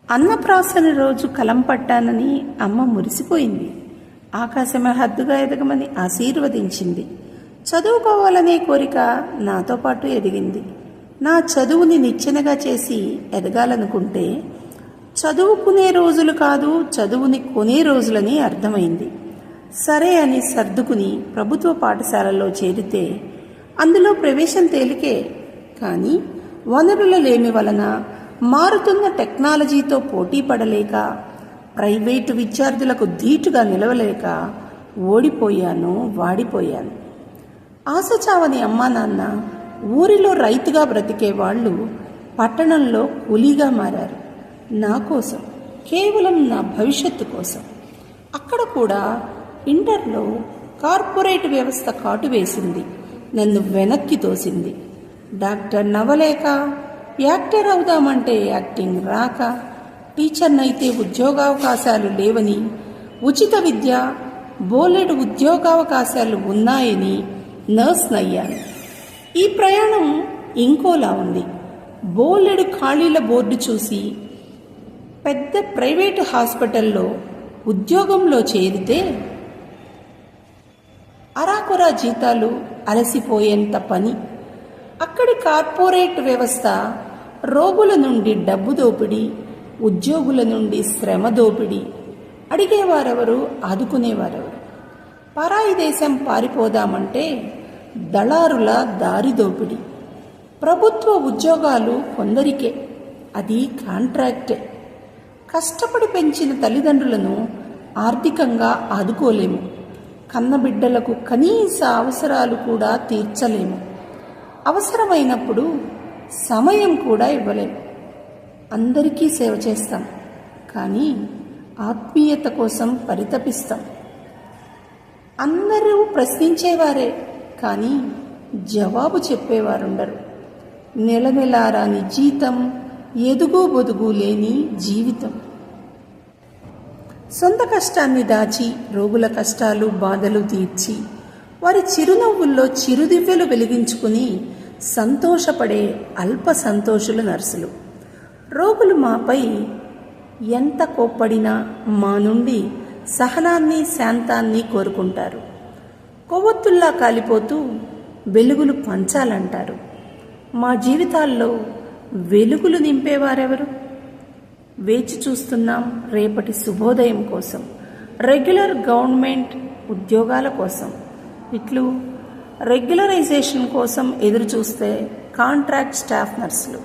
అన్నప్రాసన రోజు కలం పట్టానని అమ్మ మురిసిపోయింది. ఆకాశమే హద్దుగా ఎదగమని ఆశీర్వదించింది. చదువుకోవాలనే కోరిక నాతో పాటు ఎదిగింది. నా చదువుని నిచ్చెనగా చేసి ఎదగాలనుకుంటే చదువుకునే రోజులు కాదు, చదువుని కొనే రోజులని అర్థమైంది. సరే అని సర్దుకుని ప్రభుత్వ పాఠశాలలో చేరితే అందులో ప్రవేశం తేలికే. కానీ వనరుల లేమి వలన, మారుతున్న టెక్నాలజీతో పోటీ పడలేక, ప్రైవేటు విద్యార్థులకు ధీటుగా నిలవలేక ఓడిపోయాను, వాడిపోయాను. ఆశచావని అమ్మా నాన్న ఊరిలో రైతుగా బ్రతికే వాళ్ళు పట్టణంలో కూలీగా మారారు. నా కోసం, కేవలం నా భవిష్యత్తు కోసం. అక్కడ కూడా ఇంటర్లో కార్పొరేట్ వ్యవస్థ కాటు వేసింది, నన్ను వెనక్కి తోసింది. డాక్టర్ నవ్వలేక, యాక్టర్ అవుదామంటే యాక్టింగ్ రాక, టీచర్నైతే ఉద్యోగావకాశాలు లేవని, ఉచిత విద్య, బోలెడు ఉద్యోగావకాశాలు ఉన్నాయని నర్స్నయ్యాను. ఈ ప్రయాణం ఇంకోలా ఉంది. బోలెడు ఖాళీల బోర్డు చూసి పెద్ద ప్రైవేటు హాస్పిటల్లో ఉద్యోగంలో చేరితే అరాకొరా జీతాలు, అలసిపోయేంత పని. అక్కడి కార్పొరేట్ వ్యవస్థ రోగుల నుండి డబ్బు దోపిడీ, ఉద్యోగుల నుండి శ్రమ దోపిడీ. అడిగేవారెవరు, ఆదుకునేవారెవరు? పరాయి దేశం పారిపోదామంటే దళారుల దారి దోపిడీ. ప్రభుత్వ ఉద్యోగాలు కొందరికే, అది కాంట్రాక్టే. కష్టపడి పెంచిన తల్లిదండ్రులను ఆర్థికంగా ఆదుకోలేము. కన్నబిడ్డలకు కనీస అవసరాలు కూడా తీర్చలేము. అవసరమైనప్పుడు సమయం కూడా ఇవ్వలేము. అందరికీ సేవ చేస్తాం, కానీ ఆత్మీయత కోసం పరితపిస్తాం. అందరూ ప్రశ్నించేవారే, కానీ జవాబు చెప్పేవారుండరు. నెల నెలా రాని జీతం, ఎదుగు బొదుగు లేని జీవితం. సొంత కష్టాన్ని దాచి, రోగుల కష్టాలు, బాధలు తీర్చి, వారి చిరునవ్వుల్లో చిరుదివ్వెలు వెలిగించుకుని సంతోషపడే అల్ప సంతోషులు నర్సులు. రోగులు మాపై ఎంత కోప్పడినా మా నుండి సహనాన్ని, శాంతాన్ని కోరుకుంటారు. కొవ్వొత్తుల్లా కాలిపోతూ వెలుగులు పంచాలంటారు. మా జీవితాల్లో వెలుగులు నింపేవారెవరు? వేచి చూస్తున్నాం రేపటి శుభోదయం కోసం, రెగ్యులర్ గవర్నమెంట్ ఉద్యోగాల కోసం. ఇట్లు రెగ్యులరైజేషన్ కోసం ఎదురు చూస్తే కాంట్రాక్ట్ స్టాఫ్ నర్సులు.